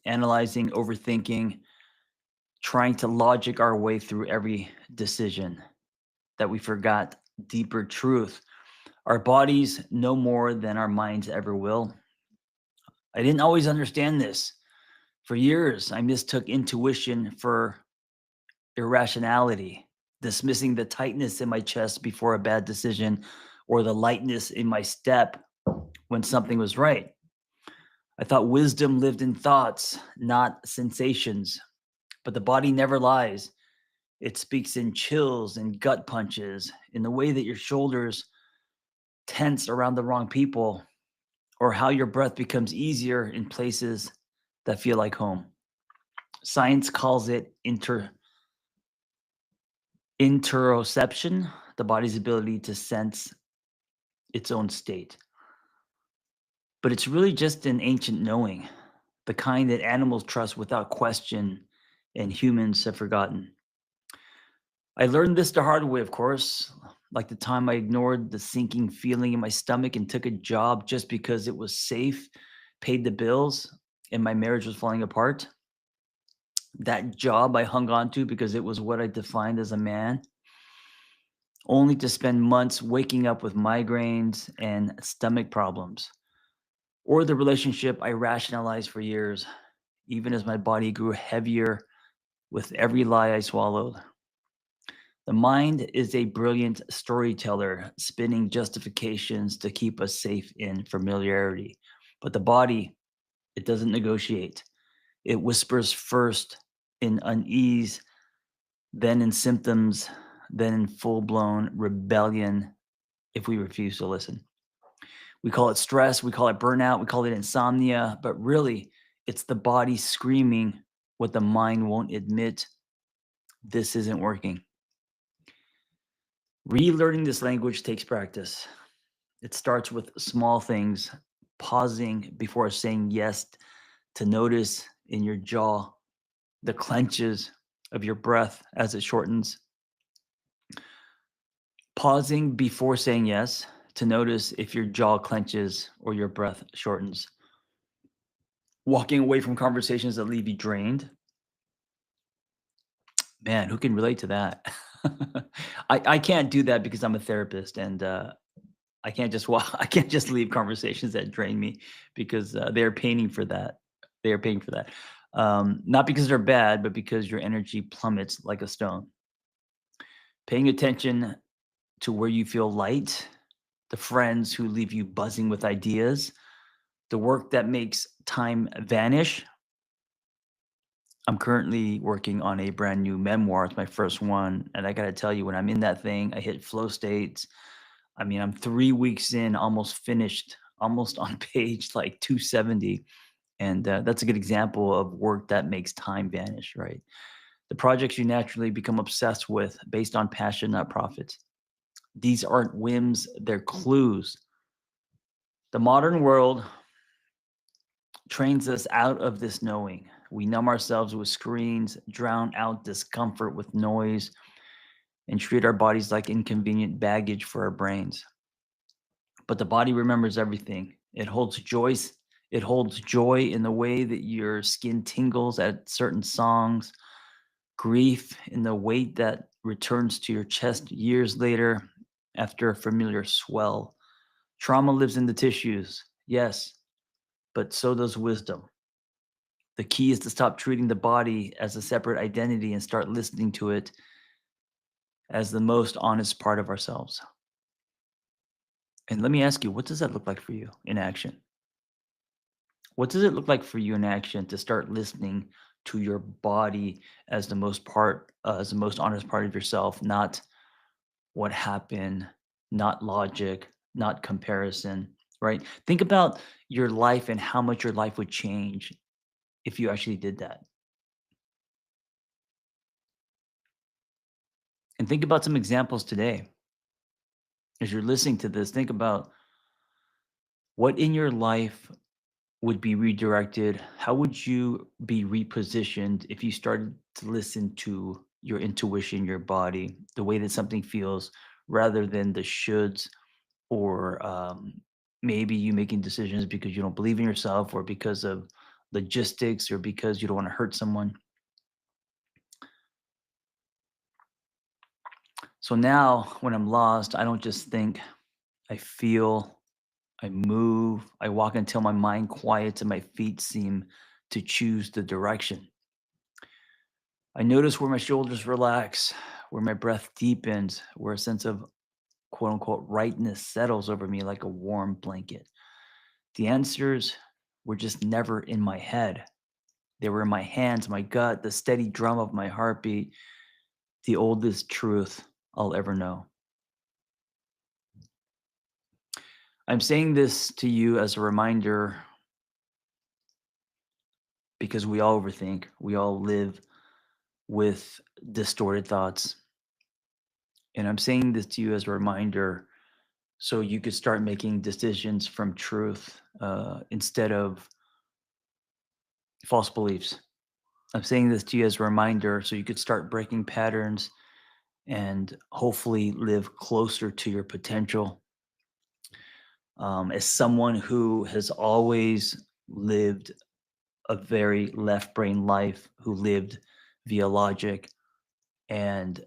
analyzing, overthinking, trying to logic our way through every decision, that we forgot deeper truth. Our bodies know more than our minds ever will. I didn't always understand this. For years, I mistook intuition for irrationality, dismissing the tightness in my chest before a bad decision or the lightness in my step when something was right. I thought wisdom lived in thoughts, not sensations. But the body never lies. It speaks in chills and gut punches, in the way that your shoulders tense around the wrong people, or how your breath becomes easier in places that feel like home. Science calls it interoception, the body's ability to sense its own state. But it's really just an ancient knowing, the kind that animals trust without question and humans have forgotten. I learned this the hard way, of course, like the time I ignored the sinking feeling in my stomach and took a job just because it was safe, paid the bills, and my marriage was falling apart. That job I hung on to because it was what I defined as a man, only to spend months waking up with migraines and stomach problems. Or the relationship I rationalized for years, even as my body grew heavier with every lie I swallowed. The mind is a brilliant storyteller, spinning justifications to keep us safe in familiarity. But the body, it doesn't negotiate. It whispers first in unease, then in symptoms, then in full blown rebellion if we refuse to listen. We call it stress, we call it burnout, we call it insomnia, but really, it's the body screaming what the mind won't admit. This isn't working. Relearning this language takes practice. It starts with small things, pausing before saying yes, to notice in your jaw the clenches of your breath as it shortens. Pausing before saying yes, to notice if your jaw clenches or your breath shortens. Walking away from conversations that leave you drained. Man, who can relate to that? I can't do that because I'm a therapist, and I can't just I can't just leave conversations that drain me because they're paying for that. They are paying for that. Not because they're bad, but because your energy plummets like a stone. Paying attention to where you feel light, the friends who leave you buzzing with ideas, the work that makes time vanish. I'm currently working on a brand new memoir. It's my first one. And I got to tell you, when I'm in that thing, I hit flow states. I mean, I'm 3 weeks in, almost finished, almost on page like 270. And that's a good example of work that makes time vanish, right? The projects you naturally become obsessed with based on passion, not profit. These aren't whims, they're clues. The modern world trains us out of this knowing. We numb ourselves with screens, drown out discomfort with noise, and treat our bodies like inconvenient baggage for our brains. But the body remembers everything. It holds joy in the way that your skin tingles at certain songs, grief in the weight that returns to your chest years later after a familiar swell. Trauma lives in the tissues, yes, but so does wisdom. The key is to stop treating the body as a separate identity and start listening to it as the most honest part of ourselves. And let me ask you, what does that look like for you in action? What does it look like for you in action to start listening to your body as as the most honest part of yourself, not what happened, not logic, not comparison, right? Think about your life and how much your life would change if you actually did that. And think about some examples today. As you're listening to this, think about what in your life would be redirected. How would you be repositioned if you started to listen to your intuition, your body, the way that something feels, rather than the shoulds, or maybe you making decisions because you don't believe in yourself or because of logistics or because you don't want to hurt someone. So now when I'm lost, I don't just think, I feel, I move, I walk until my mind quiets and my feet seem to choose the direction. I notice where my shoulders relax, where my breath deepens, where a sense of quote unquote rightness settles over me like a warm blanket. The answers were just never in my head. They were in my hands, my gut, the steady drum of my heartbeat, the oldest truth I'll ever know. I'm saying this to you as a reminder because we all overthink. We all live with distorted thoughts. And I'm saying this to you as a reminder so you could start making decisions from truth instead of false beliefs. I'm saying this to you as a reminder so you could start breaking patterns and hopefully live closer to your potential. As someone who has always lived a very left brain life, who lived via logic, and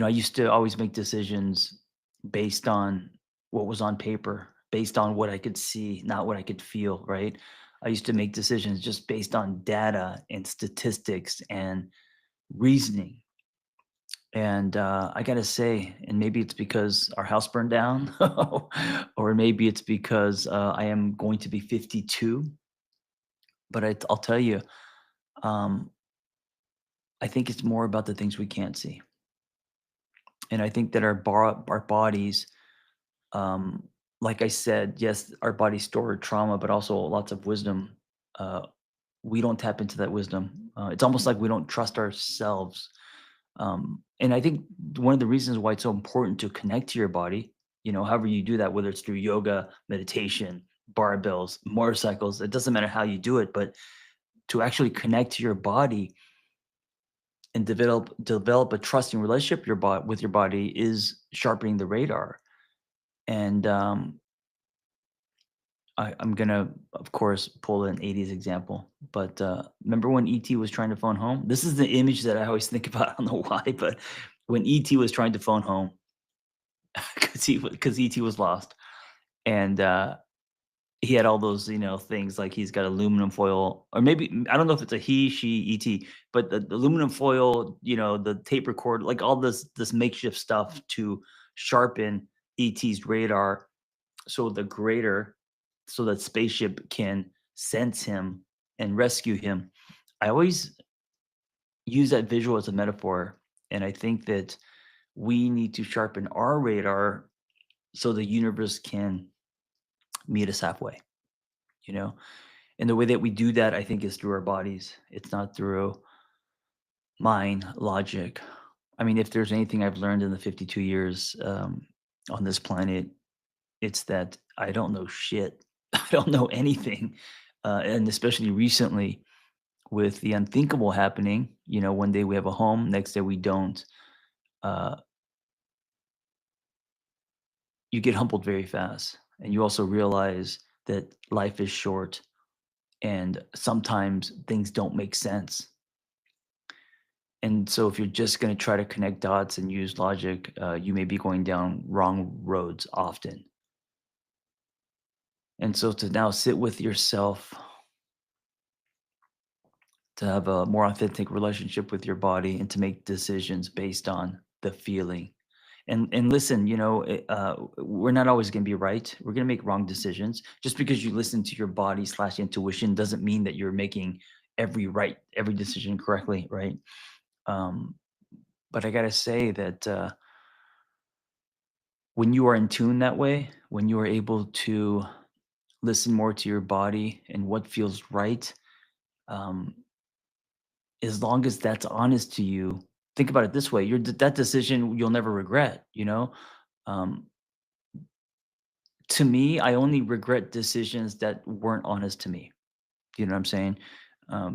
I used to always make decisions based on what was on paper, based on what I could see, not what I could feel, right? I used to make decisions just based on data and statistics and reasoning. And I gotta say, and maybe it's because our house burned down, or maybe it's because I am going to be 52. But I'll tell you, um, I think it's more about the things we can't see, and I think that our bodies, um, like I said, yes, our bodies store trauma, but also lots of wisdom. Uh, we don't tap into that wisdom. It's almost like we don't trust ourselves. And I think one of the reasons why it's so important to connect to your body, however you do that, whether it's through yoga, meditation, barbells, motorcycles, it doesn't matter how you do it, but to actually connect to your body and develop a trusting relationship with your body is sharpening the radar. And I'm gonna, of course, pull an '80s example, but remember when ET was trying to phone home? This is the image that I always think about. I don't know why, but when ET was trying to phone home, because ET was lost, and he had all those things like he's got aluminum foil, or maybe I don't know if it's a he, she, ET, but the aluminum foil, the tape recorder, like all this makeshift stuff to sharpen ET's radar so the greater so that spaceship can sense him and rescue him. I always use that visual as a metaphor, and I think that we need to sharpen our radar so the universe can meet us halfway, you know? And the way that we do that, I think, is through our bodies. It's not through mind, logic. I mean, if there's anything I've learned in the 52 years on this planet, it's that I don't know shit. I don't know anything. And especially recently with the unthinkable happening, one day we have a home, next day we don't. Uh, you get humbled very fast. And you also realize that life is short and sometimes things don't make sense. And so if you're just going to try to connect dots and use logic, you may be going down wrong roads often. And so to now sit with yourself, to have a more authentic relationship with your body and to make decisions based on the feeling. And listen, we're not always going to be right. We're going to make wrong decisions. Just because you listen to your body slash intuition doesn't mean that you're making every decision correctly, right? Um, but I gotta say that when you are in tune that way, when you are able to listen more to your body and what feels right, um, as long as that's honest to you, think about it this way: that decision you'll never regret. Um, to me, I only regret decisions that weren't honest to me. You know what I'm saying?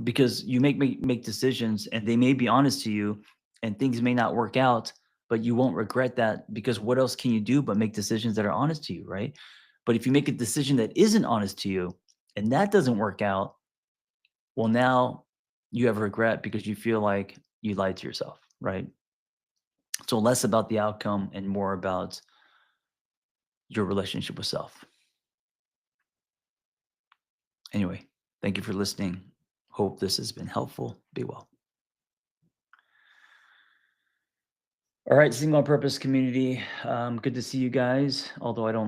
Because you make decisions and they may be honest to you, and things may not work out, but you won't regret that because what else can you do but make decisions that are honest to you, right? But if you make a decision that isn't honest to you and that doesn't work out, Well, now you have regret because you feel like you lied to yourself, right? So less about the outcome and more about your relationship with self. Anyway, thank you for listening. Hope this has been helpful. Be well. All right, Single on Purpose community. Good to see you guys. Although I don't